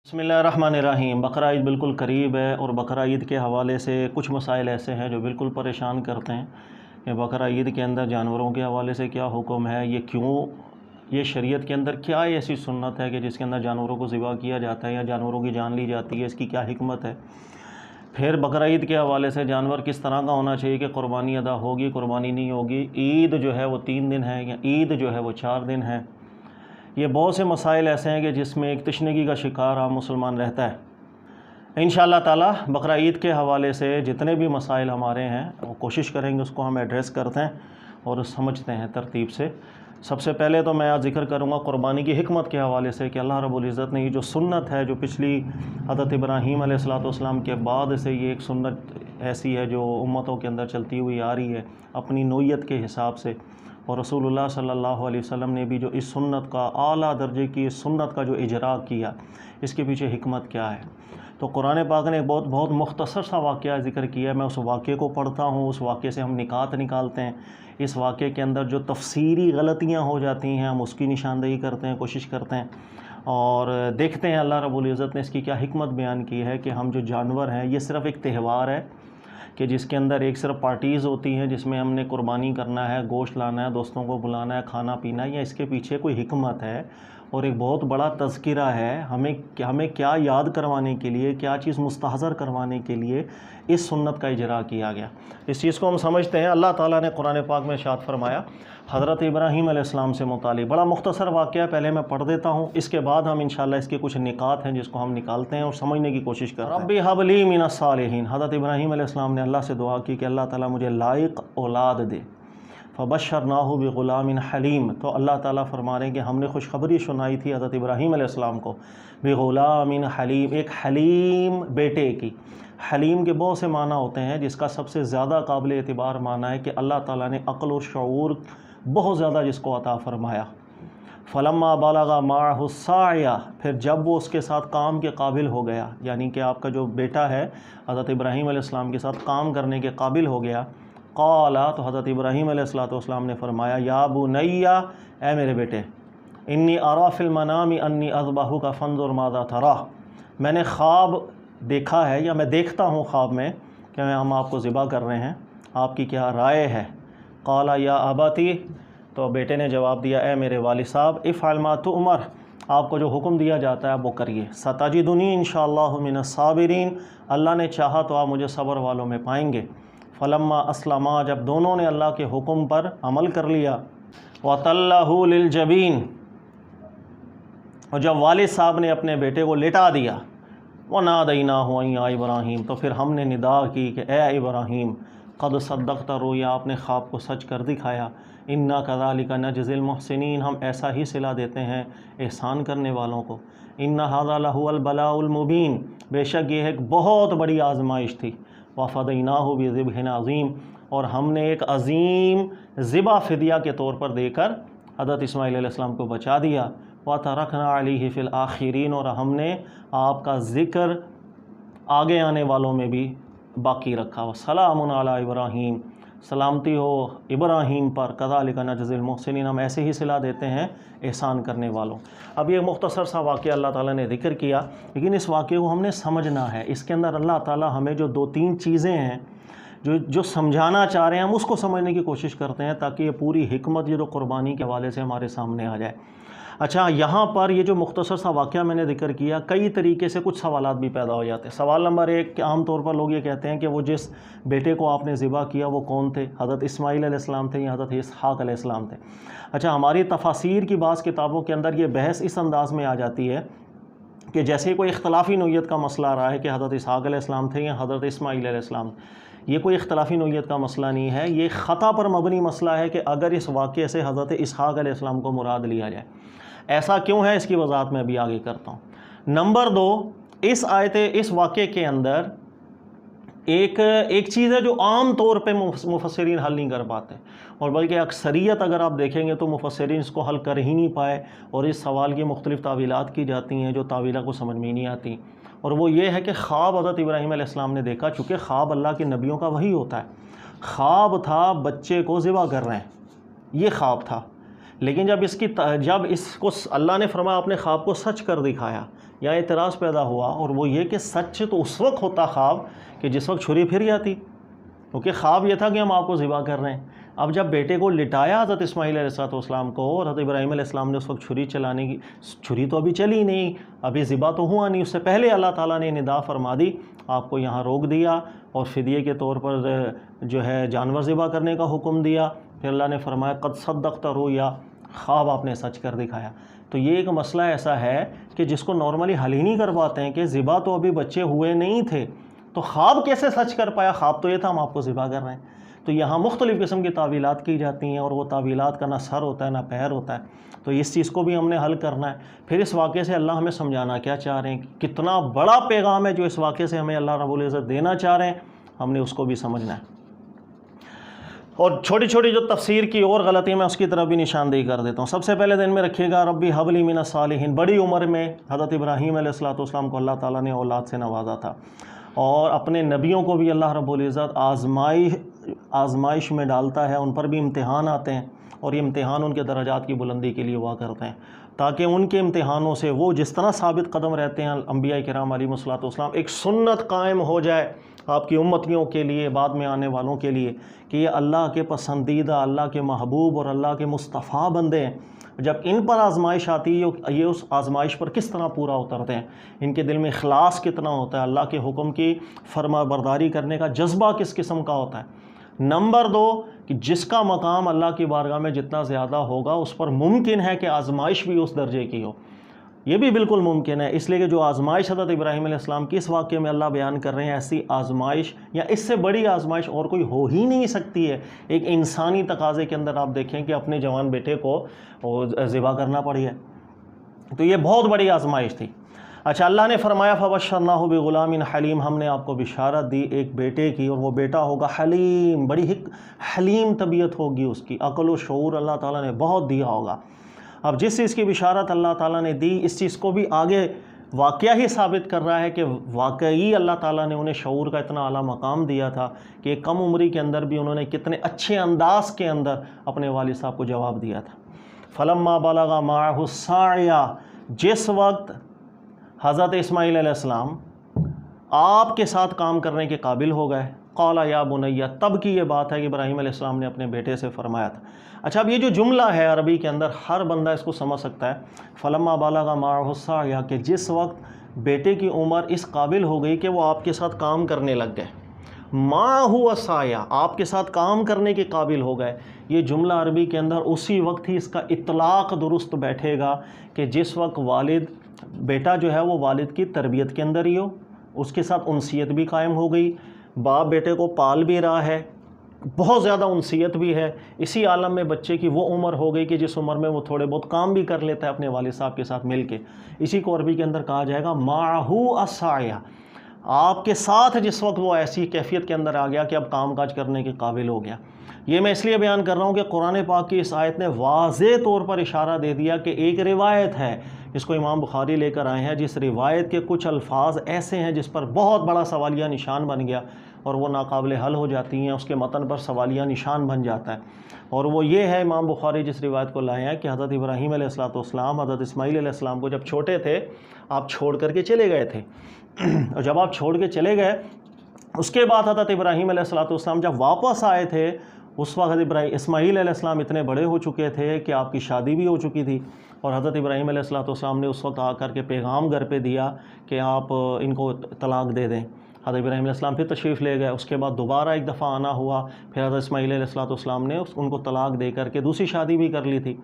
بسم اللہ الرحمن الرحیم۔ بقرہ عید بالکل قریب ہے اور بقرہ عید کے حوالے سے کچھ مسائل ایسے ہیں جو بالکل پریشان کرتے ہیں کہ بقرہ عید کے اندر جانوروں کے حوالے سے کیا حکم ہے، یہ کیوں، یہ شریعت کے اندر کیا ایسی سنت ہے کہ جس کے اندر جانوروں کو ذبح کیا جاتا ہے یا جانوروں کی جان لی جاتی ہے، اس کی کیا حکمت ہے۔ پھر بقرہ عید کے حوالے سے جانور کس طرح کا ہونا چاہیے کہ قربانی ادا ہوگی، قربانی نہیں ہوگی، عید جو ہے وہ 3 دن ہے یا عید جو ہے وہ 4 دن ہے۔ یہ بہت سے مسائل ایسے ہیں کہ جس میں ایک تشنگی کا شکار عام مسلمان رہتا ہے۔ انشاءاللہ تعالی بقرہ عید کے حوالے سے جتنے بھی مسائل ہمارے ہیں وہ کوشش کریں گے اس کو ہم ایڈریس کرتے ہیں اور سمجھتے ہیں ترتیب سے۔ سب سے پہلے تو میں آج ذکر کروں گا قربانی کی حکمت کے حوالے سے کہ اللہ رب العزت نے یہ جو سنت ہے، جو پچھلی حضرت ابراہیم علیہ السلام کے بعد سے یہ ایک سنت ایسی ہے جو امتوں کے اندر چلتی ہوئی آ رہی ہے اپنی نوعیت کے حساب سے، اور رسول اللہ صلی اللہ علیہ وسلم نے بھی جو اس سنت کا اعلیٰ درجے کی اس سنت کا جو اجراء کیا، اس کے پیچھے حکمت کیا ہے۔ تو قرآن پاک نے ایک بہت مختصر سا واقعہ ذکر کیا ہے، میں اس واقعے کو پڑھتا ہوں، اس واقعے سے ہم نکات نکالتے ہیں، اس واقعے کے اندر جو تفسیری غلطیاں ہو جاتی ہیں ہم اس کی نشاندہی کرتے ہیں، کوشش کرتے ہیں اور دیکھتے ہیں اللہ رب العزت نے اس کی کیا حکمت بیان کی ہے کہ ہم جو جانور ہیں یہ صرف ایک تہوار ہے کہ جس کے اندر ایک صرف پارٹیز ہوتی ہیں جس میں ہم نے قربانی کرنا ہے، گوشت لانا ہے، دوستوں کو بلانا ہے، کھانا پینا ہے، یا اس کے پیچھے کوئی حکمت ہے اور ایک بہت بڑا تذکرہ ہے ہمیں کیا یاد کروانے کے لیے، کیا چیز مستحضر کروانے کے لیے اس سنت کا اجراء کیا گیا۔ اس چیز کو ہم سمجھتے ہیں۔ اللہ تعالیٰ نے قرآن پاک میں ارشاد فرمایا حضرت ابراہیم علیہ السلام سے متعلق، بڑا مختصر واقعہ پہلے میں پڑھ دیتا ہوں، اس کے بعد ہم انشاءاللہ اس کے کچھ نکات ہیں جس کو ہم نکالتے ہیں اور سمجھنے کی کوشش کرتے ہیں۔ رب ھب لی من الصالحین، حضرت ابراہیم علیہ السلام نے اللہ سے دعا کی کہ اللہ تعالیٰ مجھے لائق اولاد دے۔ فبشرناہ بغلام حلیم، تو اللہ تعالیٰ فرما رہے ہیں کہ ہم نے خوشخبری سنائی تھی حضرت ابراہیم علیہ السلام کو بغلام حلیم، ایک حلیم بیٹے کی۔ حلیم کے بہت سے معنی ہوتے ہیں، جس کا سب سے زیادہ قابل اعتبار معنی ہے کہ اللہ تعالیٰ نے عقل و شعور بہت زیادہ جس کو عطا فرمایا۔ فلما بلغ معہ السعی، پھر جب وہ اس کے ساتھ کام کے قابل ہو گیا، یعنی کہ آپ کا جو بیٹا ہے حضرت ابراہیم علیہ السلام کے ساتھ کام کرنے کے قابل ہو گیا، قال، تو حضرت ابراہیم علیہ السلام نے فرمایا یا بنی، اے میرے بیٹے، انی اری فی المنام انی اذبحک فانظر ماذا تری، میں نے خواب دیکھا ہے یا میں دیکھتا ہوں خواب میں کہ ہم آپ کو ذبح کر رہے ہیں، آپ کی کیا رائے ہے؟ قال یا ابتی، تو بیٹے نے جواب دیا اے میرے والد صاحب، افعل ما تؤمر، آپ کو جو حکم دیا جاتا ہے وہ کریے، ستجدنی انشاءاللہ من الصابرین، اللہ نے چاہا تو آپ مجھے صبر والوں میں پائیں گے۔ فلما اسلما، جب دونوں نے اللہ کے حکم پر عمل کر لیا، وَتَلَّهُ لِلْجَبِينِ، اور جب والد صاحب نے اپنے بیٹے کو لٹا دیا، وَنَادَيْنَاهُ أَن يَا إِبْرَاهِيمُ، تو پھر ہم نے ندا کی کہ اے ابراہیم، قد صدقت رؤیا، آپ نے خواب کو سچ کر دکھایا، اِنَّا كَذَلِكَ نَجْزِي الْمُحْسِنِينَ، ہم ایسا ہی صلہ دیتے ہیں احسان کرنے والوں کو۔ إِنَّ هَذَا لَهُوَ الْبَلَاءُ الْمُبِينُ، بے شک یہ ایک بہت بڑی آزمائش تھی۔ وَفَدَيْنَاهُ بِذِبْحٍ عَظِيمٍ، اور ہم نے ایک عظیم ذبح فدیہ کے طور پر دے کر حضرت اسماعیل علیہ السلام کو بچا دیا۔ وَتَرَكْنَا عَلَيْهِ فِي الْآخِرِينَ، اور ہم نے آپ کا ذکر آگے آنے والوں میں بھی باقی رکھا۔ وَسَلَامٌ عَلَىٰ إِبْرَاهِيمَ، سلامتی ہو ابراہیم پر، كَذَلِكَ نَجْزِي الْمُحْسِنِينَ، ہم ایسے ہی صلہ دیتے ہیں احسان کرنے والوں۔ اب یہ مختصر سا واقعہ اللہ تعالیٰ نے ذکر کیا، لیکن اس واقعے کو ہم نے سمجھنا ہے۔ اس کے اندر اللہ تعالیٰ ہمیں جو 2-3 چیزیں ہیں جو سمجھانا چاہ رہے ہیں، ہم اس کو سمجھنے کی کوشش کرتے ہیں تاکہ یہ پوری حکمت یہ جو قربانی کے حوالے سے ہمارے سامنے آ جائے۔ اچھا، یہاں پر یہ جو مختصر سا واقعہ میں نے ذکر کیا، کئی طریقے سے کچھ سوالات بھی پیدا ہو جاتے ہیں۔ سوال نمبر 1 کہ عام طور پر لوگ یہ کہتے ہیں کہ وہ جس بیٹے کو آپ نے ذبح کیا وہ کون تھے، حضرت اسماعیل علیہ السلام تھے یا حضرت اسحاق علیہ السلام تھے؟ اچھا، ہماری تفاسیر کی بعض کتابوں کے اندر یہ بحث اس انداز میں آ جاتی ہے کہ جیسے کوئی اختلافی نوعیت کا مسئلہ آ رہا ہے کہ حضرت اسحاق علیہ السلام تھے یا حضرت اسماعیل علیہ السلام، یہ کوئی اختلافی نوعیت کا مسئلہ نہیں ہے، یہ خطا پر مبنی مسئلہ ہے کہ اگر اس واقعے سے حضرت اسحاق علیہ السلام کو مراد لیا جائے۔ ایسا کیوں ہے، اس کی وضاحت میں ابھی آگے کرتا ہوں۔ نمبر 2، اس واقعے کے اندر ایک چیز ہے جو عام طور پہ مفسرین حل نہیں کر پاتے، اور بلکہ اکثریت اگر آپ دیکھیں گے تو مفسرین اس کو حل کر ہی نہیں پائے، اور اس سوال کی مختلف تعویلات کی جاتی ہیں جو تعویلات کو سمجھ میں نہیں آتی، اور وہ یہ ہے کہ خواب حضرت ابراہیم علیہ السلام نے دیکھا، چونکہ خواب اللہ کے نبیوں کا وحی ہوتا ہے۔ خواب تھا بچے کو ذبح کر رہے ہیں، یہ خواب تھا، لیکن جب اس کو اللہ نے فرمایا اپنے خواب کو سچ کر دکھایا، یا اعتراض پیدا ہوا، اور وہ یہ کہ سچ تو اس وقت ہوتا خواب کہ جس وقت چھری پھر جاتی، کیونکہ خواب یہ تھا کہ ہم آپ کو ذبح کر رہے ہیں۔ اب جب بیٹے کو لٹایا حضرت اسماعیل علیہ السلام کو، اور حضرت ابراہیم علیہ السلام نے اس وقت چھری چلانے کی، چھری تو ابھی چلی نہیں، ابھی ذبح تو ہوا نہیں، اس سے پہلے اللہ تعالیٰ نے ندا فرما دی، آپ کو یہاں روک دیا، اور فدیے کے طور پر جو ہے جانور ذبح کرنے کا حکم دیا۔ پھر اللہ نے فرمایا قد صدقت رؤیا، خواب آپ نے سچ کر دکھایا۔ تو یہ ایک مسئلہ ایسا ہے کہ جس کو نارملی حل ہی نہیں کر پاتے ہیں کہ ذبح تو ابھی بچے ہوئے نہیں تھے، تو خواب کیسے سچ کر پایا؟ خواب تو یہ تھا ہم آپ کو ذبح کر رہے ہیں۔ تو یہاں مختلف قسم کی تعویلات کی جاتی ہیں، اور وہ تعویلات کا نہ سر ہوتا ہے نہ پیر ہوتا ہے۔ تو اس چیز کو بھی ہم نے حل کرنا ہے۔ پھر اس واقعے سے اللہ ہمیں سمجھانا کیا چاہ رہے ہیں، کتنا بڑا پیغام ہے جو اس واقعے سے ہمیں اللہ رب العزت دینا چاہ رہے ہیں، ہم نے اس کو بھی سمجھنا ہے۔ اور چھوٹی چھوٹی جو تفسیر کی اور غلطی میں اس کی طرف بھی نشاندہی کر دیتا ہوں۔ سب سے پہلے دن میں رکھیے گا ربی حب لی من الصالحین، بڑی عمر میں حضرت ابراہیم علیہ السلام کو اللہ تعالیٰ نے اولاد سے نوازا تھا، اور اپنے نبیوں کو بھی اللہ رب العزت آزمائش میں ڈالتا ہے، ان پر بھی امتحان آتے ہیں، اور یہ امتحان ان کے درجات کی بلندی کے لیے ہوا کرتے ہیں، تاکہ ان کے امتحانوں سے وہ جس طرح ثابت قدم رہتے ہیں انبیاء کرام علیہم السلام، ایک سنت قائم ہو جائے آپ کی امتیوں کے لیے، بعد میں آنے والوں کے لیے، کہ یہ اللہ کے پسندیدہ، اللہ کے محبوب اور اللہ کے مصطفیٰ بندے ہیں۔ جب ان پر آزمائش آتی ہے، یہ اس آزمائش پر کس طرح پورا اترتے ہیں، ان کے دل میں اخلاص کتنا ہوتا ہے، اللہ کے حکم کی فرما برداری کرنے کا جذبہ کس قسم کا ہوتا ہے۔ نمبر 2 کہ جس کا مقام اللہ کی بارگاہ میں جتنا زیادہ ہوگا، اس پر ممکن ہے کہ آزمائش بھی اس درجے کی ہو، یہ بھی بالکل ممکن ہے، اس لیے کہ جو آزمائش حضرت ابراہیم علیہ السلام کی اس واقعے میں اللہ بیان کر رہے ہیں، ایسی آزمائش یا اس سے بڑی آزمائش اور کوئی ہو ہی نہیں سکتی ہے۔ ایک انسانی تقاضے کے اندر آپ دیکھیں کہ اپنے جوان بیٹے کو ذبح کرنا پڑی ہے، تو یہ بہت بڑی آزمائش تھی۔ اچھا، اللہ نے فرمایا فبشرناہ بغلام حلیم، ہم نے آپ کو بشارت دی ایک بیٹے کی، اور وہ بیٹا ہوگا حلیم، بڑی حلیم طبیعت ہوگی اس کی، عقل و شعور اللہ تعالیٰ نے بہت دیا ہوگا۔ اب جس چیز کی بشارت اللہ تعالیٰ نے دی، اس چیز کو بھی آگے واقعہ ہی ثابت کر رہا ہے کہ واقعی اللہ تعالیٰ نے انہیں شعور کا اتنا اعلیٰ مقام دیا تھا کہ ایک کم عمری کے اندر بھی انہوں نے کتنے اچھے انداز کے اندر اپنے والد صاحب کو جواب دیا تھا۔ فلما بلغ معہ السعی، جس وقت حضرت اسماعیل علیہ السلام آپ کے ساتھ کام کرنے کے قابل ہو گئے، قال یا بنی، تب کی یہ بات ہے کہ ابراہیم علیہ السلام نے اپنے بیٹے سے فرمایا تھا۔ اچھا، اب یہ جو جملہ ہے عربی کے اندر ہر بندہ اس کو سمجھ سکتا ہے، فلما بلغ معہ السعی، کہ جس وقت بیٹے کی عمر اس قابل ہو گئی کہ وہ آپ کے ساتھ کام کرنے لگ گئے، معہ السعی، آپ کے ساتھ کام کرنے کے قابل ہو گئے، یہ جملہ عربی کے اندر اسی وقت ہی اس کا اطلاق درست بیٹھے گا کہ جس وقت بیٹا جو ہے وہ والد کی تربیت کے اندر ہی ہو، اس کے ساتھ انسیت بھی قائم ہو گئی، باپ بیٹے کو پال بھی رہا ہے، بہت زیادہ انسیت بھی ہے، اسی عالم میں بچے کی وہ عمر ہو گئی کہ جس عمر میں وہ تھوڑے بہت کام بھی کر لیتا ہے اپنے والد صاحب کے ساتھ مل کے، اسی کو عربی کے اندر کہا جائے گا معہ السعی، آپ کے ساتھ جس وقت وہ ایسی کیفیت کے اندر آ گیا کہ اب کام کاج کرنے کے قابل ہو گیا۔ یہ میں اس لیے بیان کر رہا ہوں کہ قرآن پاک کی اس آیت نے واضح طور پر اشارہ دے دیا کہ ایک روایت ہے جس کو امام بخاری لے کر آئے ہیں، جس روایت کے کچھ الفاظ ایسے ہیں جس پر بہت بڑا سوالیہ نشان بن گیا اور وہ ناقابل حل ہو جاتی ہیں، اس کے متن پر سوالیہ نشان بن جاتا ہے، اور وہ یہ ہے امام بخاری جس روایت کو لائے ہیں کہ حضرت ابراہیم علیہ السلام حضرت اسماعیل علیہ السلام کو جب چھوٹے تھے آپ چھوڑ کر کے چلے گئے تھے، اور جب آپ چھوڑ کے چلے گئے اس کے بعد حضرت ابراہیم علیہ السلام جب واپس آئے تھے، اس وقت اسماعیل علیہ السلام اتنے بڑے ہو چکے تھے کہ آپ کی شادی بھی ہو چکی تھی، اور حضرت ابراہیم علیہ السلام نے اس وقت آ کر کے پیغام گھر پہ دیا کہ آپ ان کو طلاق دے دیں۔ حضرت ابراہیم علیہ السلام پھر تشریف لے گئے، اس کے بعد دوبارہ ایک دفعہ آنا ہوا، پھر حضرت اسماعیل علیہ السلام نے ان کو طلاق دے کر کے دوسری شادی بھی کر لی تھی۔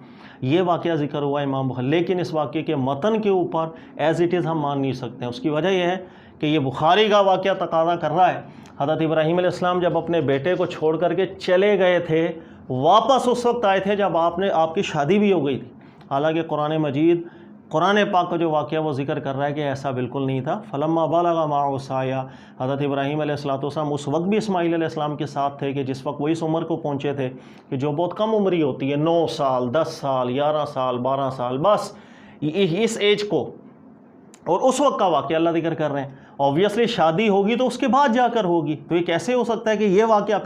یہ واقعہ ذکر ہوا امام بخاری، لیکن اس واقعے کے متن کے اوپر ایز اٹ از ہم مان نہیں سکتے ہیں۔ اس کی وجہ یہ ہے کہ یہ بخاری کا واقعہ تقاضا کر رہا ہے، حضرت ابراہیم علیہ السلام جب اپنے بیٹے کو چھوڑ کر کے چلے گئے تھے، واپس اس وقت آئے تھے جب آپ کی شادی بھی ہو گئی تھی، حالانکہ قرآن مجید قرآن پاک کا جو واقعہ وہ ذکر کر رہا ہے کہ ایسا بالکل نہیں تھا۔ فلما بلغ معہ السعی، حضرت ابراہیم علیہ السلام اس وقت بھی اسماعیل علیہ السلام کے ساتھ تھے کہ جس وقت وہ اس عمر کو پہنچے تھے کہ جو بہت کم عمری ہوتی ہے، 9 سال 10 سال 11 سال 12 سال، بس اس ایج کو اور اس وقت کا واقعہ اللہ ذکر کر رہے ہیں. اوبویسلی شادی ہوگی تو اس کے بعد جا کر ہوگی, تو یہ کیسے ہو سکتا ہے کہ یہ واقعہ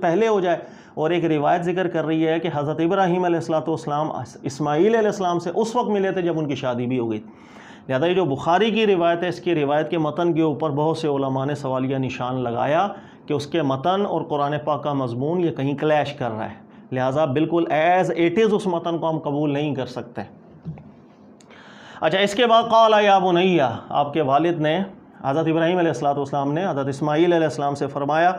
پہلے ہو جائے؟ اور ایک روایت ذکر کر رہی ہے کہ حضرت ابراہیم علیہ السلام اسماعیل علیہ السلام سے اس وقت ملے تھے جب ان کی شادی بھی ہو گئی. لہٰذا یہ جو بخاری کی روایت ہے, اس کی روایت کے متن کے اوپر بہت سے علماء نے سوالیہ نشان لگایا کہ اس کے متن اور قرآن پاک کا مضمون یہ کہیں کلیش کر رہا ہے. لہٰذا بالکل ایز اٹ از اس متن کو ہم قبول نہیں کر سکتے. اچھا, اس کے بعد قال یا بنی, آپ کے والد نے حضرت ابراہیم علیہ السلام نے حضرت اسماعیل علیہ السلام سے فرمایا,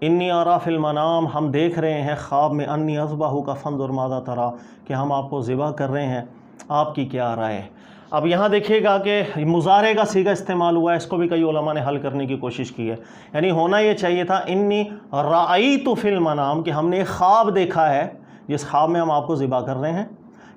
انی ارا فی المنام, ہم دیکھ رہے ہیں خواب میں, انی اذبحک فانظر ماذا تری, کہ ہم آپ کو ذبح کر رہے ہیں, آپ کی کیا رائے ہے؟ اب یہاں دیکھیے گا کہ مضارع کا صیغہ استعمال ہوا ہے, اس کو بھی کئی علماء نے حل کرنے کی کوشش کی ہے. یعنی ہونا یہ چاہیے تھا انی رأیت فی المنام, کہ ہم نے ایک خواب دیکھا ہے جس خواب میں ہم آپ کو ذبح کر رہے ہیں.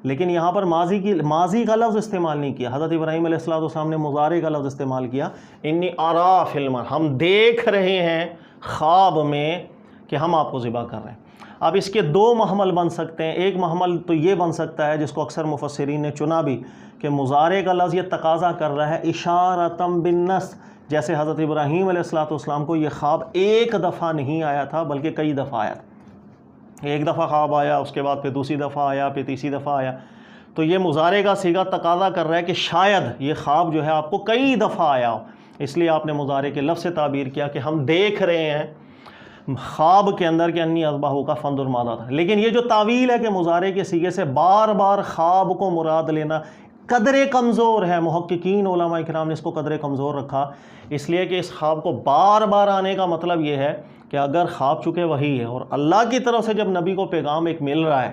لیکن یہاں پر ماضی کا لفظ استعمال نہیں کیا. حضرت ابراہیم علیہ السلام نے مضارع کا لفظ استعمال کیا, انی ارا فی المنام, ہم دیکھ رہے ہیں خواب میں کہ ہم آپ کو ذبح کر رہے ہیں. اب اس کے دو محمل بن سکتے ہیں. ایک محمل تو یہ بن سکتا ہے جس کو اکثر مفسرین نے چنا بھی, کہ مضارع کا لفظ یہ تقاضا کر رہا ہے اشارۃ بالنص, جیسے حضرت ابراہیم علیہ السلام کو یہ خواب ایک دفعہ نہیں آیا تھا بلکہ کئی دفعہ آیا تھا. ایک دفعہ خواب آیا, اس کے بعد پھر دوسری دفعہ آیا, پھر تیسری دفعہ آیا. تو یہ مضارع کا صیغہ تقاضا کر رہا ہے کہ شاید یہ خواب جو ہے آپ کو کئی دفعہ آیا ہو, اس لیے آپ نے مضارع کے لفظ سے تعبیر کیا کہ ہم دیکھ رہے ہیں خواب کے اندر کہ انی اذبحک فانظر ماذا تری. لیکن یہ جو تعویل ہے کہ مضارع کے صیغے سے بار بار خواب کو مراد لینا قدر کمزور ہے. محققین علماء کرام نے اس کو قدر کمزور رکھا, اس لیے کہ اس خواب کو بار بار آنے کا مطلب یہ ہے کہ اگر خواب چکے وہی ہے, اور اللہ کی طرف سے جب نبی کو پیغام ایک مل رہا ہے,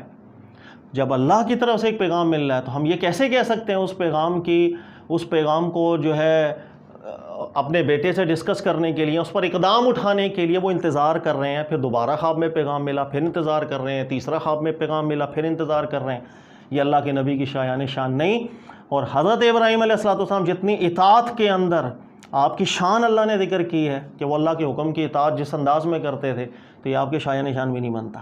جب اللہ کی طرف سے ایک پیغام مل رہا ہے, تو ہم یہ کیسے کہہ سکتے ہیں اس پیغام کو جو ہے اپنے بیٹے سے ڈسکس کرنے کے لیے, اس پر اقدام اٹھانے کے لیے وہ انتظار کر رہے ہیں, پھر دوبارہ خواب میں پیغام ملا, پھر انتظار کر رہے ہیں, تیسرا خواب میں پیغام ملا, پھر انتظار کر رہے ہیں. یہ اللہ کے نبی کی شایان شان نہیں. اور حضرت ابراہیم علیہ السلام جتنی اطاعت کے اندر آپ کی شان اللہ نے ذکر کی ہے کہ وہ اللہ کے حکم کی اطاعت جس انداز میں کرتے تھے, تو یہ آپ کے شایان شان بھی نہیں بنتا.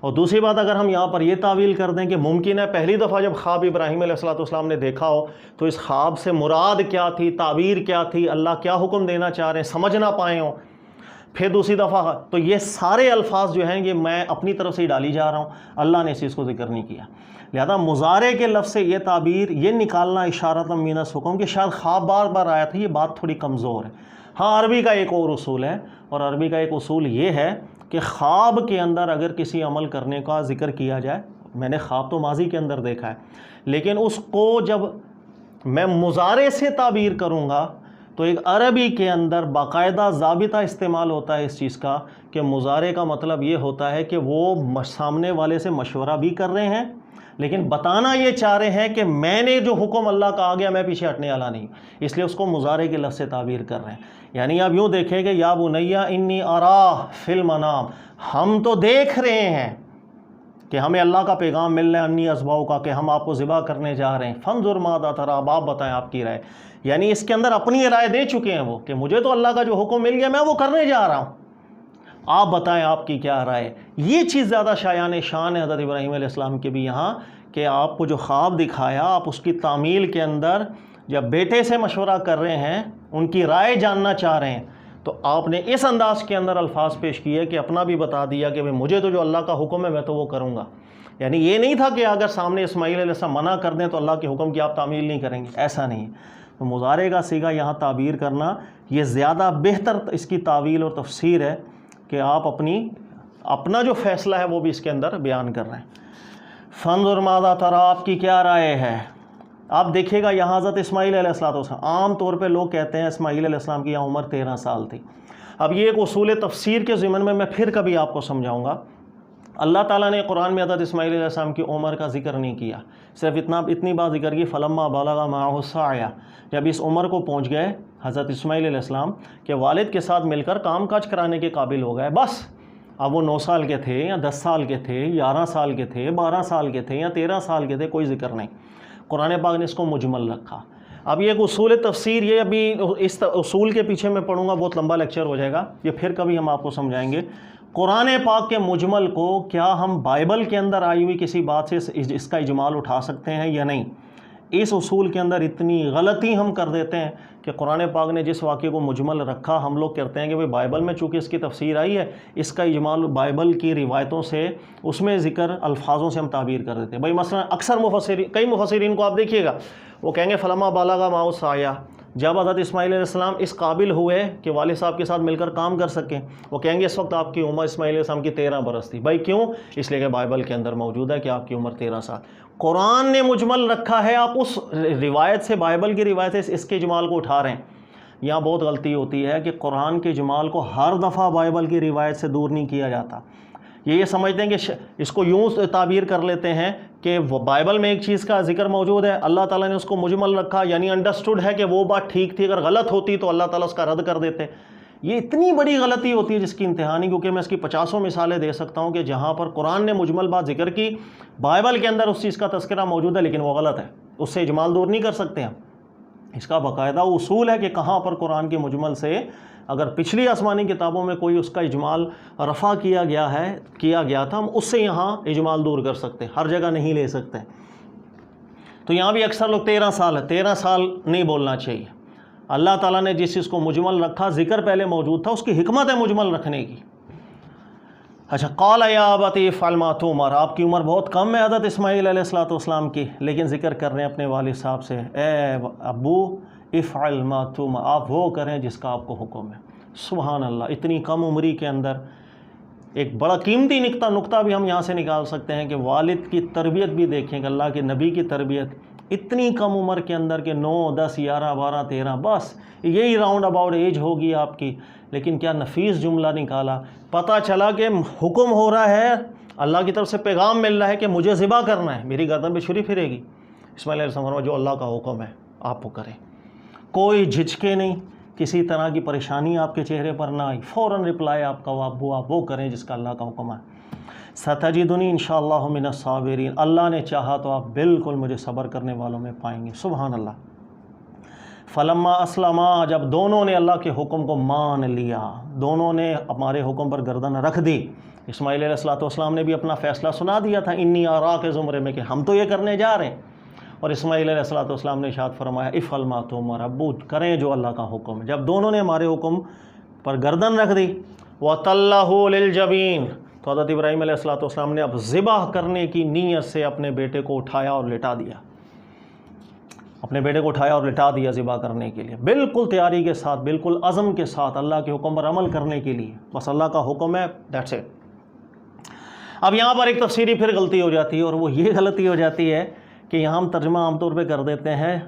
اور دوسری بات, اگر ہم یہاں پر یہ تعویل کر دیں کہ ممکن ہے پہلی دفعہ جب خواب ابراہیم علیہ السلام نے دیکھا ہو تو اس خواب سے مراد کیا تھی, تعبیر کیا تھی, اللہ کیا حکم دینا چاہ رہے ہیں, سمجھ نہ پائے ہوں, پھر دوسری دفعہ, تو یہ سارے الفاظ جو ہیں یہ میں اپنی طرف سے ہی ڈالی جا رہا ہوں, اللہ نے اس چیز کو ذکر نہیں کیا. لہذا مضارع کے لفظ سے یہ تعبیر, یہ نکالنا اشارۃ من الحکم کہ شاید خواب بار بار آیا تھا, یہ بات تھوڑی کمزور ہے. ہاں, عربی کا ایک اور اصول ہے, اور عربی کا ایک اصول یہ ہے کہ خواب کے اندر اگر کسی عمل کرنے کا ذکر کیا جائے, میں نے خواب تو ماضی کے اندر دیکھا ہے, لیکن اس کو جب میں مضارع سے تعبیر کروں گا تو ایک عربی کے اندر باقاعدہ ضابطہ استعمال ہوتا ہے اس چیز کا کہ مضارع کا مطلب یہ ہوتا ہے کہ وہ سامنے والے سے مشورہ بھی کر رہے ہیں, لیکن بتانا یہ چاہ رہے ہیں کہ میں نے جو حکم اللہ کا آ گیا میں پیچھے ہٹنے والا نہیں, اس لیے اس کو مضارع کے لفظ سے تعبیر کر رہے ہیں. یعنی آپ یوں دیکھیں کہ یا بنی انی ارا فی المنام, ہم تو دیکھ رہے ہیں کہ ہمیں اللہ کا پیغام مل رہا ہے انی اذبحک کا, کہ ہم آپ کو ذبح کرنے جا رہے ہیں, فانظر ماذا تری, اب آپ بتائیں آپ کی رائے. یعنی اس کے اندر اپنی رائے دے چکے ہیں وہ کہ مجھے تو اللہ کا جو حکم مل گیا میں وہ کرنے جا رہا ہوں, آپ بتائیں آپ کی کیا رائے. یہ چیز زیادہ شایان شان ہے حضرت ابراہیم علیہ السلام کے بھی یہاں, کہ آپ کو جو خواب دکھایا آپ اس کی تعمیل کے اندر جب بیٹے سے مشورہ کر رہے ہیں, ان کی رائے جاننا چاہ رہے ہیں, تو آپ نے اس انداز کے اندر الفاظ پیش کیے کہ اپنا بھی بتا دیا کہ مجھے تو جو اللہ کا حکم ہے میں تو وہ کروں گا. یعنی یہ نہیں تھا کہ اگر سامنے اسماعیل علیہ السلام منع کر دیں تو اللہ کے حکم کی آپ تعمیل نہیں کریں گے, ایسا نہیں. تو مضارع کا صیغہ یہاں تعبیر کرنا یہ زیادہ بہتر اس کی تعویل اور تفسیر ہے کہ آپ اپنا جو فیصلہ ہے وہ بھی اس کے اندر بیان کر رہے ہیں. فانظر ماذا تری, آپ کی کیا رائے ہے. آپ دیکھیے گا یہاں حضرت اسماعیل علیہ السلام, عام طور پہ لوگ کہتے ہیں اسماعیل علیہ السلام کی یہاں عمر 13 سال تھی. اب یہ ایک اصول تفسیر کے ضمن میں پھر کبھی آپ کو سمجھاؤں گا. اللہ تعالیٰ نے قرآن میں حضرت اسماعیل علیہ السلام کی عمر کا ذکر نہیں کیا, صرف اتنی بات ذکر کی فلما بلغ معہ السعی, جب اس عمر کو پہنچ گئے حضرت اسماعیل علیہ السلام کہ والد کے ساتھ مل کر کام کاج کرانے کے قابل ہو گئے, بس اب وہ 9 سال کے تھے یا 10 سال کے تھے, 11 سال کے تھے, 12 سال کے تھے یا 13 سال کے تھے, کوئی ذکر نہیں. قرآن پاک نے اس کو مجمل رکھا. اب یہ ایک اصول تفسیر, یہ ابھی اس اصول کے پیچھے میں پڑھوں گا, بہت لمبا لیکچر ہو جائے گا, یہ پھر کبھی ہم آپ کو سمجھائیں گے. قرآن پاک کے مجمل کو کیا ہم بائبل کے اندر آئی ہوئی کسی بات سے اس کا اجمال اٹھا سکتے ہیں یا نہیں, اس اصول کے اندر اتنی غلطی ہم کر دیتے ہیں کہ قرآن پاک نے جس واقعے کو مجمل رکھا، ہم لوگ کہتے ہیں کہ بھئی بائبل میں چونکہ اس کی تفسیر آئی ہے، اس کا اجمال بائبل کی روایتوں سے، اس میں ذکر الفاظوں سے ہم تعبیر کر دیتے ہیں۔ بھئی مثلا اکثر مفسرین، کئی مفسرین کو آپ دیکھیے گا، وہ کہیں گے فلما بالغ معہ السعی، جب حضرت اسماعیل علیہ السلام اس قابل ہوئے کہ والد صاحب کے ساتھ مل کر کام کر سکیں، وہ کہیں گے اس وقت آپ کی عمر اسماعیل علیہ السلام کی 13 برس تھی۔ بھائی کیوں؟ اس لیے کہ بائبل کے اندر موجود ہے کہ آپ کی عمر 13 سال۔ قرآن نے مجمل رکھا ہے، آپ اس روایت سے، بائبل کی روایت سے اس کے اجمال کو اٹھا رہے ہیں۔ یہاں بہت غلطی ہوتی ہے کہ قرآن کے اجمال کو ہر دفعہ بائبل کی روایت سے دور نہیں کیا جاتا۔ یہ سمجھتے ہیں کہ اس کو یوں تعبیر کر لیتے ہیں کہ وہ بائبل میں ایک چیز کا ذکر موجود ہے، اللہ تعالیٰ نے اس کو مجمل رکھا، یعنی انڈرسٹوڈ ہے کہ وہ بات ٹھیک تھی، اگر غلط ہوتی تو اللہ تعالیٰ اس کا رد کر دیتے۔ یہ اتنی بڑی غلطی ہوتی ہے جس کی انتہا نہیں، کیونکہ میں اس کی 50 مثالیں دے سکتا ہوں کہ جہاں پر قرآن نے مجمل بات ذکر کی، بائبل کے اندر اس چیز کا تذکرہ موجود ہے لیکن وہ غلط ہے، اس سے اجمال دور نہیں کر سکتے ہم۔ اس کا باقاعدہ اصول ہے کہ کہاں پر قرآن کے مجمل سے اگر پچھلی آسمانی کتابوں میں کوئی اس کا اجمال رفع کیا گیا تھا، ہم اس سے یہاں اجمال دور کر سکتے، ہر جگہ نہیں لے سکتے۔ تو یہاں بھی اکثر لوگ 13 سال ہے، 13 سال نہیں بولنا چاہیے۔ اللہ تعالیٰ نے جس چیز کو مجمل رکھا، ذکر پہلے موجود تھا، اس کی حکمت ہے مجمل رکھنے کی۔ اچھا، قال یا ابت افعل ما تؤمر، آپ کی عمر بہت کم ہے حضرت اسماعیل علیہ السلام کی، لیکن ذکر کر رہے ہیں اپنے والد صاحب سے، اے ابو افعل ما تؤمر، آپ وہ کریں جس کا آپ کو حکم ہے۔ سبحان اللہ، اتنی کم عمری کے اندر ایک بڑا قیمتی نقطہ بھی ہم یہاں سے نکال سکتے ہیں کہ والد کی تربیت بھی دیکھیں کہ اللہ کے نبی کی تربیت اتنی کم عمر کے اندر کہ 9 10 11 12 13 بس یہی راؤنڈ اباؤٹ ایج ہوگی آپ کی، لیکن کیا نفیس جملہ نکالا۔ پتہ چلا کہ حکم ہو رہا ہے، اللہ کی طرف سے پیغام مل رہا ہے کہ مجھے ذبح کرنا ہے، میری گردن پہ چھری پھرے گی۔ اسماعیل علیہ السلام جو اللہ کا حکم ہے آپ وہ کریں، کوئی جھجکے نہیں، کسی طرح کی پریشانی آپ کے چہرے پر نہ آئی، فوراً رپلائی آپ کا، آپ وہ کریں جس کا اللہ کا حکم ہے۔ ستجدنی انشاءاللہ من الصابرین، اللہ نے چاہا تو آپ بالکل مجھے صبر کرنے والوں میں پائیں گے۔ سبحان اللہ۔ فلما اسلما، جب دونوں نے اللہ کے حکم کو مان لیا، دونوں نے ہمارے حکم پر گردن رکھ دی۔ اسماعیل علیہ السلام نے بھی اپنا فیصلہ سنا دیا تھا، انی آرا کے زمرے میں، کہ ہم تو یہ کرنے جا رہے ہیں، اور اسماعیل علیہ السلام نے ارشاد فرمایا افعل ما تؤمر، ابو کریں جو اللہ کا حکم ہے۔ جب دونوں نے ہمارے حکم پر گردن رکھ دی، وَتَلَّهُ لِلْجَبِينِ، تو حضرت ابراہیم علیہ السلام نے اب ذبح کرنے کی نیت سے اپنے بیٹے کو اٹھایا اور لٹا دیا، اپنے بیٹے کو اٹھایا اور لٹا دیا ذبح کرنے کے لیے، بالکل تیاری کے ساتھ، بالکل عزم کے ساتھ، اللہ کے حکم پر عمل کرنے کے لیے، بس اللہ کا حکم ہے، دیٹس اٹ۔ اب یہاں پر ایک تفسیری پھر غلطی ہو جاتی ہے، اور وہ یہ غلطی ہو جاتی ہے کہ یہاں ہم ترجمہ عام طور پہ کر دیتے ہیں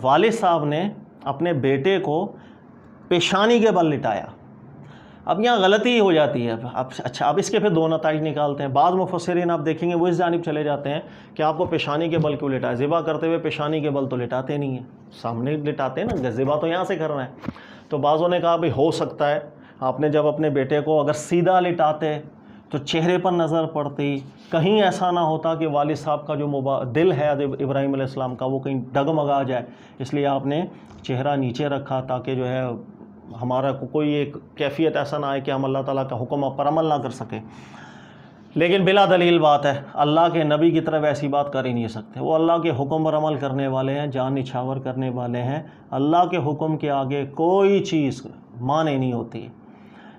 والد صاحب نے اپنے بیٹے کو پیشانی کے بل لٹایا۔ اب یہاں غلطی ہو جاتی ہے۔ اچھا، اب اس کے پھر 2 نتائج نکالتے ہیں۔ بعض مفسرین آپ دیکھیں گے وہ اس جانب چلے جاتے ہیں کہ آپ کو پیشانی کے بل کیوں لٹائے، ذبح کرتے ہوئے پیشانی کے بل تو لٹاتے نہیں ہیں، سامنے لٹاتے ہیں نا، ذبح تو یہاں سے کرنا ہے۔ تو بعضوں نے کہا بھئی ہو سکتا ہے آپ نے جب اپنے بیٹے کو اگر سیدھا لٹاتے تو چہرے پر نظر پڑتی، کہیں ایسا نہ ہوتا کہ والد صاحب کا جو دل ہے ابراہیم علیہ السلام کا وہ کہیں ڈگمگا جائے، اس لیے آپ نے چہرہ نیچے رکھا تاکہ جو ہے ہمارا کوئی ایک کیفیت ایسا نہ آئے کہ ہم اللہ تعالیٰ کا حکم پر عمل نہ کر سکیں۔ لیکن بلا دلیل بات ہے، اللہ کے نبی کی طرف ایسی بات کر ہی نہیں سکتے، وہ اللہ کے حکم پر عمل کرنے والے ہیں، جان نچھاور کرنے والے ہیں، اللہ کے حکم کے آگے کوئی چیز مانے نہیں ہوتی،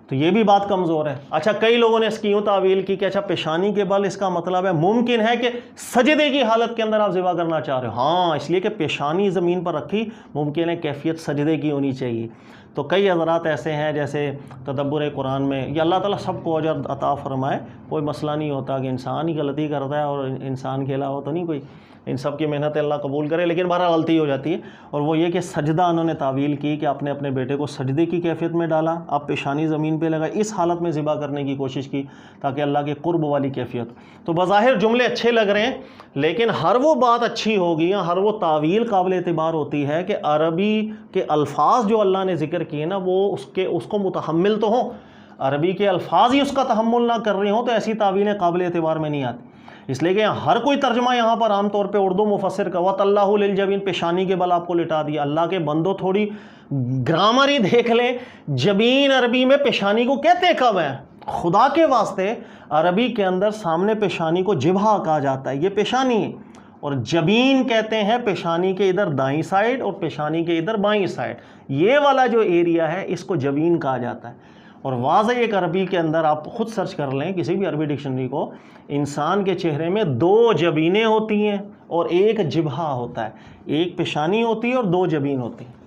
تو یہ بھی بات کمزور ہے۔ اچھا، کئی لوگوں نے اس کی یوں تعویل کی کہ اچھا پیشانی کے بل، اس کا مطلب ہے ممکن ہے کہ سجدے کی حالت کے اندر آپ ذبح کرنا چاہ رہے ہو۔ ہاں، اس لیے کہ پیشانی زمین پر رکھی، ممکن ہے کیفیت سجدے کی ہونی چاہیے۔ تو کئی حضرات ایسے ہیں جیسے تدبر قرآن میں، یا اللہ تعالیٰ سب کو اجر عطا فرمائے، کوئی مسئلہ نہیں ہوتا کہ انسان ہی غلطی کرتا ہے اور انسان کے علاوہ تو نہیں کوئی، ان سب کی محنت اللہ قبول کرے، لیکن بہرحال غلطی ہو جاتی ہے۔ اور وہ یہ کہ سجدہ انہوں نے تعویل کی کہ آپ نے اپنے بیٹے کو سجدے کی کیفیت میں ڈالا، آپ پیشانی زمین پہ لگائے، اس حالت میں ذبح کرنے کی کوشش کی تاکہ اللہ کے قرب والی کیفیت۔ تو بظاہر جملے اچھے لگ رہے ہیں، لیکن ہر وہ بات اچھی ہوگی یا ہر وہ تعویل قابل اعتبار ہوتی ہے کہ عربی کے الفاظ جو اللہ نے ذکر کیے نا وہ اس کو متحمل تو ہوں، عربی کے الفاظ ہی اس کا تحمل نہ کر رہے ہوں تو ایسی تعویلیں قابل اعتبار میں نہیں آتی۔ اس لیے کہ ہر کوئی ترجمہ یہاں پر عام طور پہ اردو مفسر کا وَتَلَّهُ لِلْجَبِينِ، پیشانی کے بل آپ کو لٹا دیا۔ اللہ کے بندو تھوڑی گرامر ہی دیکھ لیں، جبین عربی میں پیشانی کو کہتے کب ہیں؟ خدا کے واسطے عربی کے اندر سامنے پیشانی کو جبہہ کہا جاتا ہے، یہ پیشانی ہے، اور جبین کہتے ہیں پیشانی کے ادھر دائیں سائڈ اور پیشانی کے ادھر بائیں سائڈ، یہ والا جو ایریا ہے اس کو جبین کہا جاتا ہے۔ اور واضح ایک عربی کے اندر آپ خود سرچ کر لیں کسی بھی عربی ڈکشنری کو، انسان کے چہرے میں 2 جبینیں ہوتی ہیں اور ایک جبہہ ہوتا ہے، ایک پیشانی ہوتی ہے اور 2 جبین ہوتی ہیں۔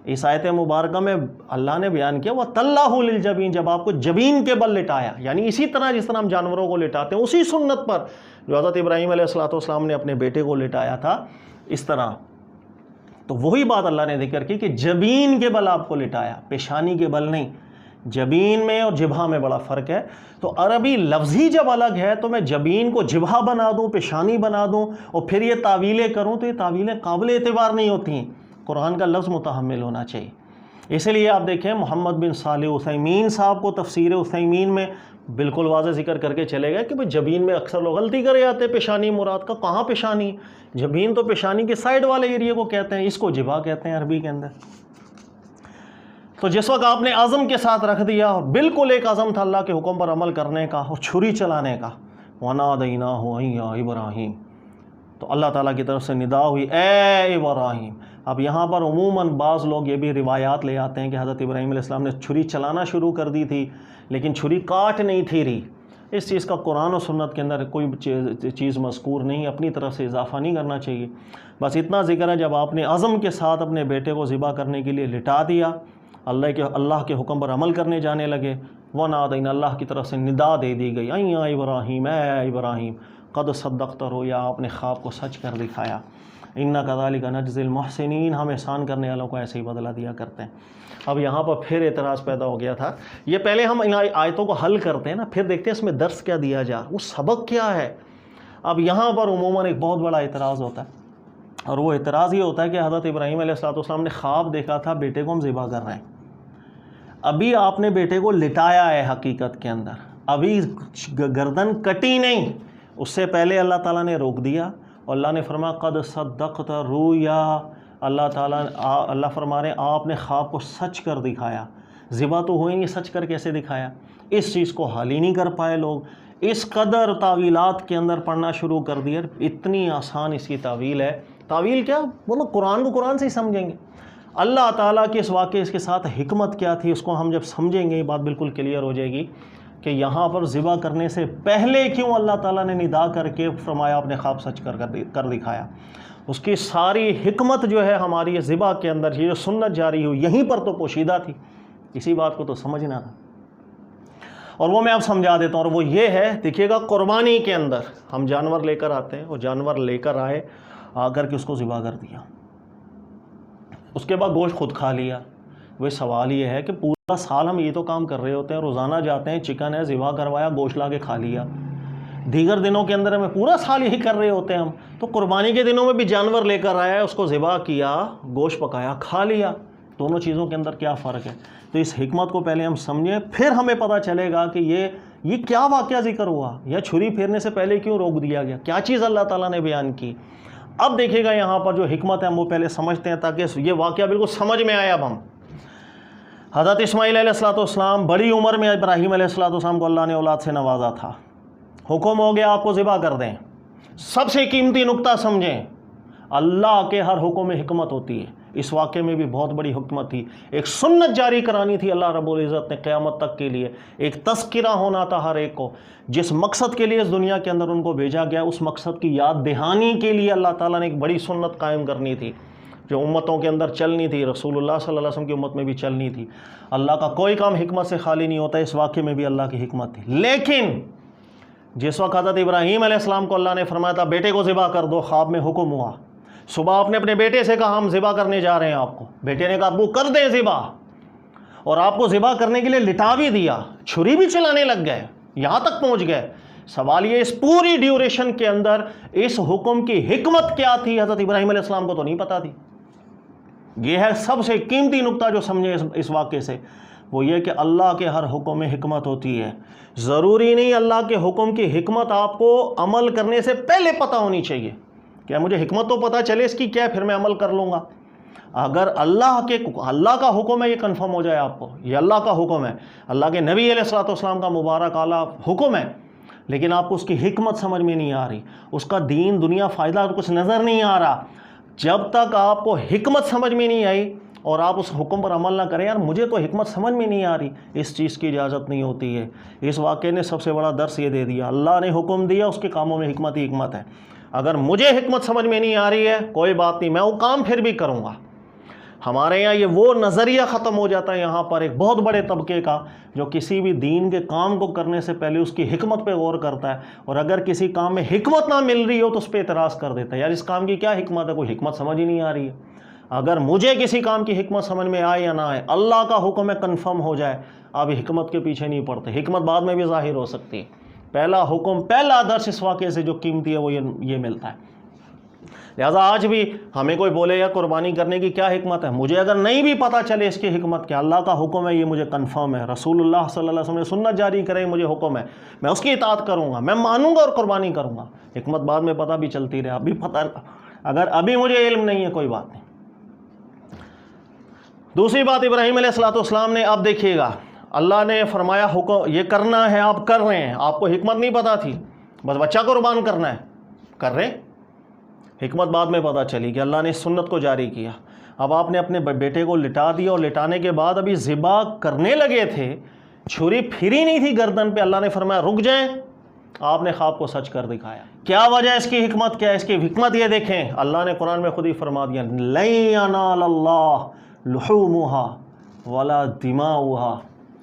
اس آیت مبارکہ میں اللہ نے بیان کیا وَتَلَّهُ لِلْجَبِينِ، جب آپ کو جبین کے بل لٹایا، یعنی اسی طرح جس طرح ہم جانوروں کو لٹاتے ہیں اسی سنت پر جو حضرت ابراہیم علیہ السلام نے اپنے بیٹے کو لٹایا تھا اس طرح، تو وہی بات اللہ نے ذکر کی کہ جبین کے بل آپ کو لٹایا، پیشانی کے بل نہیں۔ جبین میں اور جبہہ میں بڑا فرق ہے۔ تو عربی لفظی جب الگ ہے تو میں جبین کو جبہہ بنا دوں، پیشانی بنا دوں اور پھر یہ تعویلیں کروں تو یہ تعویلیں قابل اعتبار نہیں ہوتی ہیں، قرآن کا لفظ متحمل ہونا چاہیے۔ اسی لیے آپ دیکھیں محمد بن صالح عثیمین صاحب کو تفسیر عثیمین میں بالکل واضح ذکر کر کے چلے گئے کہ بھئی جبین میں اکثر لوگ غلطی کرے جاتے ہیں، پیشانی مراد کا، کہاں پیشانی؟ جبین تو پیشانی کے سائڈ والے ایریا کو کہتے ہیں، اس کو جبہہ کہتے ہیں عربی کے اندر۔ تو جس وقت آپ نے عزم کے ساتھ رکھ دیا، اور بالکل ایک عزم تھا اللہ کے حکم پر عمل کرنے کا اور چھری چلانے کا، وَنَادَيْنَاهُ أَن يَا إِبْرَاهِيمُ، تو اللہ تعالیٰ کی طرف سے ندا ہوئی اے ابراہیم۔ اب یہاں پر عموماً بعض لوگ یہ بھی روایات لے آتے ہیں کہ حضرت ابراہیم علیہ السلام نے چھری چلانا شروع کر دی تھی لیکن چھری کاٹ نہیں تھی رہی۔ اس چیز کا قرآن و سنت کے اندر کوئی چیز مذکور نہیں، اپنی طرف سے اضافہ نہیں کرنا چاہیے۔ بس اتنا ذکر ہے جب آپ نے عزم کے ساتھ اپنے بیٹے کو ذبح کرنے کے لیے لٹا دیا، اللہ کے حکم پر عمل کرنے جانے لگے، وَنَادَيْنَا، اللہ کی طرف سے ندا دے دی گئی، اَن يَا ابراہیم، اے ابراہیم، قد صدقت رؤیا، آپ نے خواب کو سچ کر دکھایا، اِنَّا كَذَلِكَ نَجْزِي الْمُحْسِنِينَ، ہم احسان کرنے والوں کو ایسے ہی بدلہ دیا کرتے ہیں۔ اب یہاں پر پھر اعتراض پیدا ہو گیا تھا، یہ پہلے ہم ان آیتوں کو حل کرتے ہیں نا، پھر دیکھتے ہیں اس میں درس کیا دیا جا، وہ سبق کیا ہے۔ اب یہاں پر عموماً ایک بہت بڑا اعتراض ہوتا ہے، اور وہ اعتراض یہ ہوتا ہے کہ حضرت ابراہیم علیہ السلام نے خواب دیکھا تھا بیٹے کو ہم ذبح کر رہے ہیں، ابھی آپ نے بیٹے کو لٹایا ہے، حقیقت کے اندر ابھی گردن کٹی نہیں، اس سے پہلے اللہ تعالیٰ نے روک دیا اور اللہ نے فرمایا قد صدقت رؤیا، اللہ فرما رہے ہیں آپ نے خواب کو سچ کر دکھایا۔ ذبح تو ہوئی نہیں، سچ کر کیسے دکھایا؟ اس چیز کو حل ہی نہیں کر پائے لوگ، اس قدر تعویلات کے اندر پڑھنا شروع کر دیا، اتنی آسان اس کی تعویل ہے۔ تعویل کیا؟ مطلب قرآن کو قرآن سے ہی سمجھیں گے، اللہ تعالیٰ کے اس واقعے کے ساتھ حکمت کیا تھی اس کو ہم جب سمجھیں گے یہ بات بالکل کلیئر ہو جائے گی کہ یہاں پر ذبح کرنے سے پہلے کیوں اللہ تعالیٰ نے ندا کر کے فرمایا آپ نے خواب سچ کر دکھایا۔ اس کی ساری حکمت جو ہے ہماری ذبح کے اندر، یہ جو سنت جاری ہوئی یہیں پر تو پوشیدہ تھی، اسی بات کو تو سمجھنا تھا، اور وہ میں اب سمجھا دیتا ہوں، اور وہ یہ ہے، دیکھیے گا قربانی کے اندر ہم جانور لے کر آتے ہیں، وہ جانور لے کر آئے، آ کر کے اس کو ذبح کر دیا، اس کے بعد گوشت خود کھا لیا۔ وہ سوال یہ ہے کہ پورا سال ہم یہ تو کام کر رہے ہوتے ہیں، روزانہ جاتے ہیں، چکن ہے ذبح کروایا، گوشت لا کے کھا لیا، دیگر دنوں کے اندر ہمیں پورا سال یہی کر رہے ہوتے ہیں ہم، تو قربانی کے دنوں میں بھی جانور لے کر آیا، اس کو ذبح کیا، گوشت پکایا، کھا لیا، دونوں چیزوں کے اندر کیا فرق ہے؟ تو اس حکمت کو پہلے ہم سمجھیں، پھر ہمیں پتہ چلے گا کہ یہ کیا واقعہ ذکر ہوا، یا چھری پھیرنے سے پہلے کیوں روک دیا گیا، کیا چیز اللہ تعالیٰ نے بیان کی۔ اب دیکھیے گا یہاں پر جو حکمت ہے ہم وہ پہلے سمجھتے ہیں تاکہ یہ واقعہ بالکل سمجھ میں آئے۔ اب ہم حضرت اسماعیل علیہ السلام بڑی عمر میں ابراہیم علیہ السلام کو اللہ نے اولاد سے نوازا تھا، حکم ہو گیا آپ کو ذبح کر دیں۔ سب سے قیمتی نقطہ سمجھیں، اللہ کے ہر حکم میں حکمت ہوتی ہے، اس واقعے میں بھی بہت بڑی حکمت تھی، ایک سنت جاری کرانی تھی اللہ رب العزت نے قیامت تک کے لیے، ایک تذکرہ ہونا تھا ہر ایک کو، جس مقصد کے لیے اس دنیا کے اندر ان کو بھیجا گیا اس مقصد کی یاد دہانی کے لیے اللہ تعالیٰ نے ایک بڑی سنت قائم کرنی تھی جو امتوں کے اندر چلنی تھی، رسول اللہ صلی اللہ علیہ وسلم کی امت میں بھی چلنی تھی۔ اللہ کا کوئی کام حکمت سے خالی نہیں ہوتا، اس واقعے میں بھی اللہ کی حکمت تھی۔ لیکن جس وقت حضرت ابراہیم علیہ السلام کو اللہ نے فرمایا تھا بیٹے کو ذبح کر دو، خواب میں حکم ہوا، صبح آپ نے اپنے بیٹے سے کہا ہم ذبح کرنے جا رہے ہیں آپ کو، بیٹے نے کہا ابو کر دیں ذبح، اور آپ کو ذبح کرنے کے لیے لٹا بھی دیا، چھری بھی چلانے لگ گئے، یہاں تک پہنچ گئے۔ سوال یہ اس پوری ڈیوریشن کے اندر اس حکم کی حکمت کیا تھی، حضرت ابراہیم علیہ السلام کو تو نہیں پتا تھی۔ یہ ہے سب سے قیمتی نقطہ جو سمجھے اس واقعے سے، وہ یہ کہ اللہ کے ہر حکم میں حکمت ہوتی ہے۔ ضروری نہیں اللہ کے حکم کی حکمت آپ کو عمل کرنے سے پہلے پتہ ہونی چاہیے، کیا مجھے حکمت تو پتہ چلے اس کی کیا ہے پھر میں عمل کر لوں گا۔ اگر اللہ کا حکم ہے یہ کنفرم ہو جائے آپ کو، یہ اللہ کا حکم ہے، اللہ کے نبی علیہ الصلوۃ والسلام کا مبارک اعلیٰ حکم ہے، لیکن آپ کو اس کی حکمت سمجھ میں نہیں آ رہی، اس کا دین دنیا فائدہ کچھ نظر نہیں آ رہا، جب تک آپ کو حکمت سمجھ میں نہیں آئی اور آپ اس حکم پر عمل نہ کریں، یار مجھے تو حکمت سمجھ میں نہیں آ رہی، اس چیز کی اجازت نہیں ہوتی ہے۔ اس واقعے نے سب سے بڑا درس یہ دے دیا، اللہ نے حکم دیا، اس کے کاموں میں حکمت ہی حکمت ہے۔ اگر مجھے حکمت سمجھ میں نہیں آ رہی ہے کوئی بات نہیں، میں وہ کام پھر بھی کروں گا۔ ہمارے یہاں یہ وہ نظریہ ختم ہو جاتا ہے یہاں پر ایک بہت بڑے طبقے کا، جو کسی بھی دین کے کام کو کرنے سے پہلے اس کی حکمت پہ غور کرتا ہے، اور اگر کسی کام میں حکمت نہ مل رہی ہو تو اس پہ اعتراض کر دیتا ہے، یار اس کام کی کیا حکمت ہے، کوئی حکمت سمجھ ہی نہیں آ رہی ہے۔ اگر مجھے کسی کام کی حکمت سمجھ میں آئے یا نہ آئے، اللہ کا حکم ہے کنفرم ہو جائے، آپ حکمت کے پیچھے نہیں پڑتے، حکمت بعد میں بھی ظاہر ہو سکتی ہے۔ پہلا حکم، پہلا درس اس واقعے سے جو قیمتی ہے وہ یہ ملتا ہے۔ لہٰذا آج بھی ہمیں کوئی بولے یا قربانی کرنے کی کیا حکمت ہے، مجھے اگر نہیں بھی پتہ چلے اس کی حکمت کیا، اللہ کا حکم ہے یہ مجھے کنفرم ہے، رسول اللہ صلی اللہ علیہ وسلم نے سنت جاری کرے، مجھے حکم ہے، میں اس کی اطاعت کروں گا، میں مانوں گا اور قربانی کروں گا۔ حکمت بعد میں پتہ بھی چلتی رہے، ابھی پتہ، اگر ابھی مجھے علم نہیں ہے کوئی بات نہیں۔ دوسری بات ابراہیم علیہ السلام نے، اب دیکھیے گا، اللہ نے فرمایا حکم یہ کرنا ہے، آپ کر رہے ہیں، آپ کو حکمت نہیں پتہ تھی، بس بچہ قربان کرنا ہے، کر رہے ہیں۔ حکمت بعد میں پتہ چلی کہ اللہ نے سنت کو جاری کیا۔ اب آپ نے اپنے بیٹے کو لٹا دیا، اور لٹانے کے بعد ابھی ذبح کرنے لگے تھے، چھری پھری نہیں تھی گردن پہ، اللہ نے فرمایا رک جائیں، آپ نے خواب کو سچ کر دکھایا۔ کیا وجہ ہے اس کی حکمت کیا ہے؟ اس کی حکمت یہ دیکھیں، اللہ نے قرآن میں خود ہی فرما دیا، لن ینال اللہ لحومها ولا دماؤها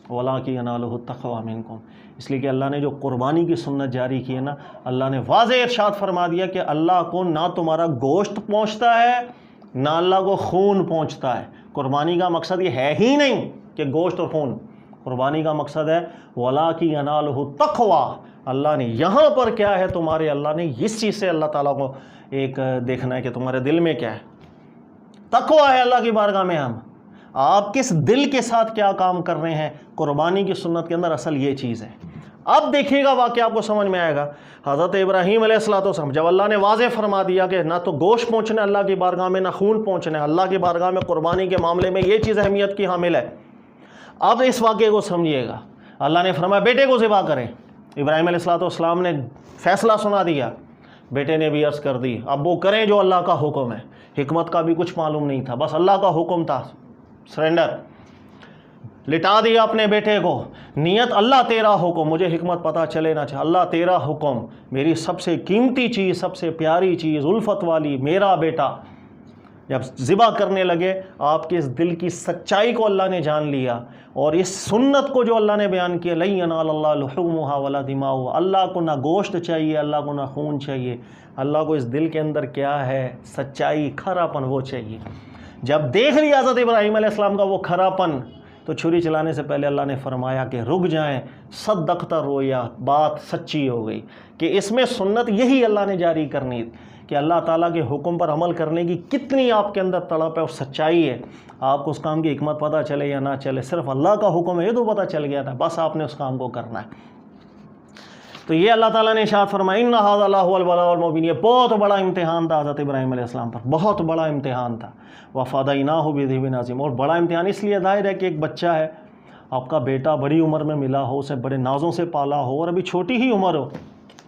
ولکن ینالہ التقوی منکم۔ اس لیے کہ اللہ نے جو قربانی کی سنت جاری کی ہے نا، اللہ نے واضح ارشاد فرما دیا کہ اللہ کو نہ تمہارا گوشت پہنچتا ہے، نہ اللہ کو خون پہنچتا ہے۔ قربانی کا مقصد یہ ہے ہی نہیں کہ گوشت اور خون، قربانی کا مقصد ہے وَلَٰكِن يَنَالُهُ التَّقْوَىٰ۔ اللہ نے یہاں پر کیا ہے تمہارے، اللہ نے اس چیز سے اللہ تعالیٰ کو ایک دیکھنا ہے کہ تمہارے دل میں کیا ہے، تقویٰ ہے اللہ کی بارگاہ میں۔ ہم آپ کس دل کے ساتھ کیا کام کر رہے ہیں، قربانی کی سنت کے اندر اصل یہ چیز ہے۔ اب دیکھیے گا واقعہ آپ کو سمجھ میں آئے گا۔ حضرت ابراہیم علیہ السلام جب اللہ نے واضح فرما دیا کہ نہ تو گوشت پہنچنا ہے اللہ کی بارگاہ میں، نہ خون پہنچنا ہے اللہ کی بارگاہ میں، قربانی کے معاملے میں یہ چیز اہمیت کی حامل ہے۔ اب اس واقعے کو سمجھیے گا، اللہ نے فرمایا بیٹے کو ذبح کریں۔ ابراہیم علیہ السلام نے فیصلہ سنا دیا، بیٹے نے بھی عرض کر دی، اب وہ کریں جو اللہ کا حکم ہے۔ حکمت کا بھی کچھ معلوم نہیں تھا، بس اللہ کا حکم تھا، سرنڈر، لٹا دیا اپنے بیٹے کو۔ نیت اللہ تیرا حکم، مجھے حکمت پتہ چلے نہ چاہے، اللہ تیرا حکم، میری سب سے قیمتی چیز، سب سے پیاری چیز، الفت والی، میرا بیٹا۔ جب ذبح کرنے لگے، آپ کے اس دل کی سچائی کو اللہ نے جان لیا، اور اس سنت کو جو اللہ نے بیان کیا، لن ینال اللہ لحومها ولا دماؤها، اللہ کو نہ گوشت چاہیے، اللہ کو نہ خون چاہیے، اللہ کو اس دل کے اندر کیا ہے، سچائی، کھراپن، وہ چاہیے۔ جب دیکھ لیا حضرت ابراہیم علیہ السلام کا وہ کھراپن، تو چھری چلانے سے پہلے اللہ نے فرمایا کہ رک جائیں، صدقت رویا، بات سچی ہو گئی، کہ اس میں سنت یہی اللہ نے جاری کرنی کہ اللہ تعالیٰ کے حکم پر عمل کرنے کی کتنی آپ کے اندر تڑپ ہے اور سچائی ہے۔ آپ کو اس کام کی حکمت پتہ چلے یا نہ چلے، صرف اللہ کا حکم ہے یہ تو پتہ چل گیا تھا، بس آپ نے اس کام کو کرنا ہے۔ تو یہ اللہ تعالیٰ نے ارشاد فرمایا ان ھذا لہو البلاء المبین، یہ بہت بڑا امتحان تھا حضرت ابراہیم علیہ السلام پر، بہت بڑا امتحان تھا۔ وفدیناہ بذبح عظیم، اور بڑا امتحان اس لیے ظاہر ہے کہ ایک بچہ ہے، آپ کا بیٹا بڑی عمر میں ملا ہو، اسے بڑے نازوں سے پالا ہو، اور ابھی چھوٹی ہی عمر ہو،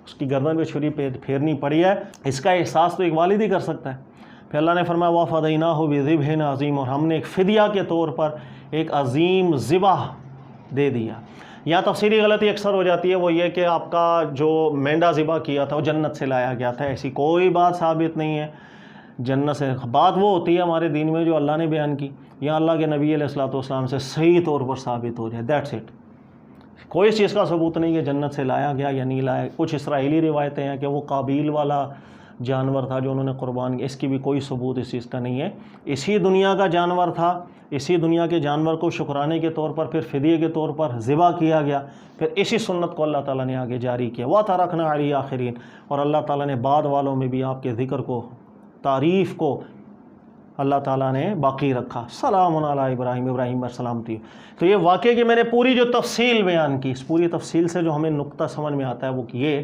اس کی گردن پہ چھری پھیرنی پڑی ہے، اس کا احساس تو ایک والد ہی کر سکتا ہے۔ پھر اللہ نے فرمایا وفدیناہ بذبح عظیم، اور ہم نے ایک فدیہ کے طور پر ایک عظیم ذبح دے دیا۔ یہاں تفسیری غلطی اکثر ہو جاتی ہے، وہ یہ کہ آپ کا جو مینڈا ذبح کیا تھا وہ جنت سے لایا گیا تھا، ایسی کوئی بات ثابت نہیں ہے جنت سے۔ بات وہ ہوتی ہے ہمارے دین میں جو اللہ نے بیان کی، یا اللہ کے نبی علیہ السلام سے صحیح طور پر ثابت ہو جائے، دیٹس اٹ۔ کوئی اس چیز کا ثبوت نہیں کہ جنت سے لایا گیا یا نہیں لایا۔ کچھ اسرائیلی روایتیں ہیں کہ وہ قابیل والا جانور تھا جو انہوں نے قربان کیا، اس کی بھی کوئی ثبوت اس چیز کا نہیں ہے۔ اسی دنیا کا جانور تھا، اسی دنیا کے جانور کو شکرانے کے طور پر، پھر فدیے کے طور پر ذبح کیا گیا، پھر اسی سنت کو اللہ تعالیٰ نے آگے جاری کیا۔ وَتَرَكْنَا عَلَيْهِ آخِرِينَ، اور اللہ تعالیٰ نے بعد والوں میں بھی آپ کے ذکر کو، تعریف کو اللہ تعالیٰ نے باقی رکھا۔ سلام علی ابراہیم، ابراہیم پر سلامتی۔ تو یہ واقعے کی میں نے پوری جو تفصیل بیان کی، اس پوری تفصیل سے جو ہمیں نقطہ سمجھ میں آتا ہے وہ یہ،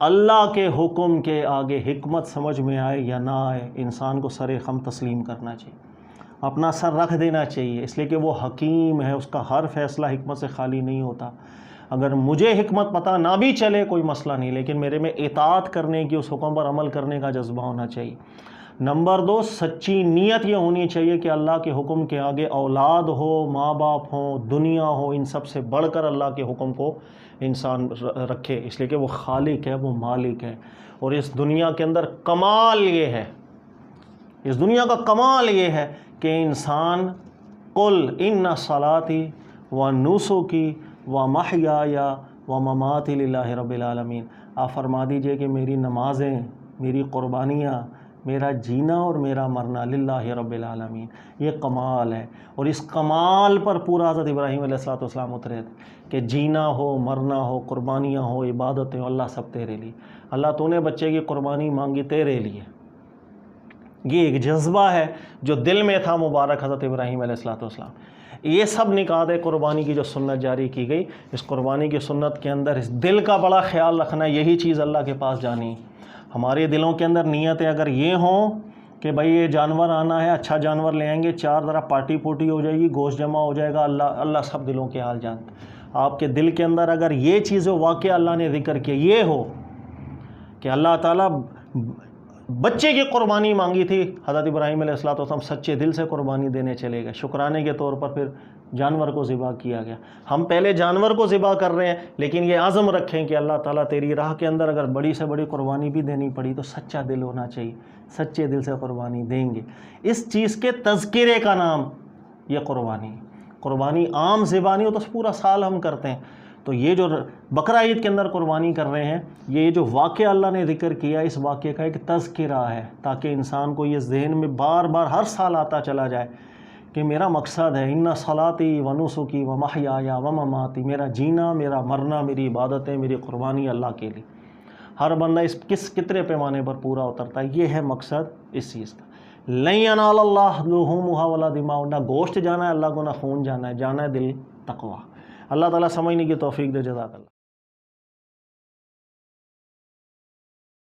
اللہ کے حکم کے آگے حکمت سمجھ میں آئے یا نہ آئے، انسان کو سر خم تسلیم کرنا چاہیے، اپنا سر رکھ دینا چاہیے، اس لیے کہ وہ حکیم ہے، اس کا ہر فیصلہ حکمت سے خالی نہیں ہوتا۔ اگر مجھے حکمت پتہ نہ بھی چلے کوئی مسئلہ نہیں، لیکن میرے میں اطاعت کرنے کی، اس حکم پر عمل کرنے کا جذبہ ہونا چاہیے۔ نمبر 2، سچی نیت یہ ہونی چاہیے کہ اللہ کے حکم کے آگے اولاد ہو، ماں باپ ہوں، دنیا ہو، ان سب سے بڑھ کر اللہ کے حکم کو انسان رکھے، اس لیے کہ وہ خالق ہے، وہ مالک ہے۔ اور اس دنیا کے اندر کمال یہ ہے، اس دنیا کا کمال یہ ہے کہ انسان قل ان صلاتی و نسکی و محیای و مماتی للہ رب العالمین، آپ فرما دیجئے کہ میری نمازیں، میری قربانیاں، میرا جینا اور میرا مرنا للہ رب العالمین، یہ کمال ہے۔ اور اس کمال پر پورا حضرت ابراہیم علیہ السلام اترے تھے کہ جینا ہو، مرنا ہو، قربانیاں ہو، عبادتیں ہو، اللہ سب تیرے لیے۔ اللہ تو نے بچے کی قربانی مانگی تیرے لیے، یہ ایک جذبہ ہے جو دل میں تھا مبارک حضرت ابراہیم علیہ السلام۔ یہ سب نکات قربانی کی جو سنت جاری کی گئی، اس قربانی کی سنت کے اندر اس دل کا بڑا خیال رکھنا، یہی چیز اللہ کے پاس جانی۔ ہمارے دلوں کے اندر نیتیں اگر یہ ہوں کہ بھائی یہ جانور آنا ہے، اچھا جانور لے آئیں گے، چار ذرا پارٹی پوٹی ہو جائے گی، گوشت جمع ہو جائے گا، اللہ سب دلوں کے حال جانتا۔ آپ کے دل کے اندر اگر یہ چیزیں واقع اللہ نے ذکر کیا، یہ ہو کہ اللہ تعالیٰ بچے کی قربانی مانگی تھی، حضرت ابراہیم علیہ السلام سچے دل سے قربانی دینے چلے گئے، شکرانے کے طور پر پھر جانور کو ذبح کیا گیا۔ ہم پہلے جانور کو ذبح کر رہے ہیں، لیکن یہ عزم رکھیں کہ اللہ تعالیٰ تیری راہ کے اندر اگر بڑی سے بڑی قربانی بھی دینی پڑی تو سچا دل ہونا چاہیے، سچے دل سے قربانی دیں گے۔ اس چیز کے تذکرے کا نام یہ قربانی عام ذبح نہیں ہو تو پورا سال ہم کرتے ہیں۔ تو یہ جو بقرہ عید کے اندر قربانی کر رہے ہیں، یہ جو واقعہ اللہ نے ذکر کیا، اس واقعے کا ایک تذکرہ ہے، تاکہ انسان کو یہ ذہن میں بار بار ہر سال آتا چلا جائے کہ میرا مقصد ہے ان صلاتی و نسکی و محیای و مماتی، میرا جینا، میرا مرنا، میری عبادتیں، میری قربانی اللہ کے لیے۔ ہر بندہ اس کتنے پیمانے پر پورا اترتا ہے، یہ ہے مقصد اس چیز کا۔ لن ینال اللہ لحومها ولا دماؤها، نہ گوشت جانا ہے اللہ کو، نہ خون جانا ہے، جانا ہے دل تقویٰ۔ اللہ تعالیٰ سمجھنے کی توفیق دے، جزاک اللہ۔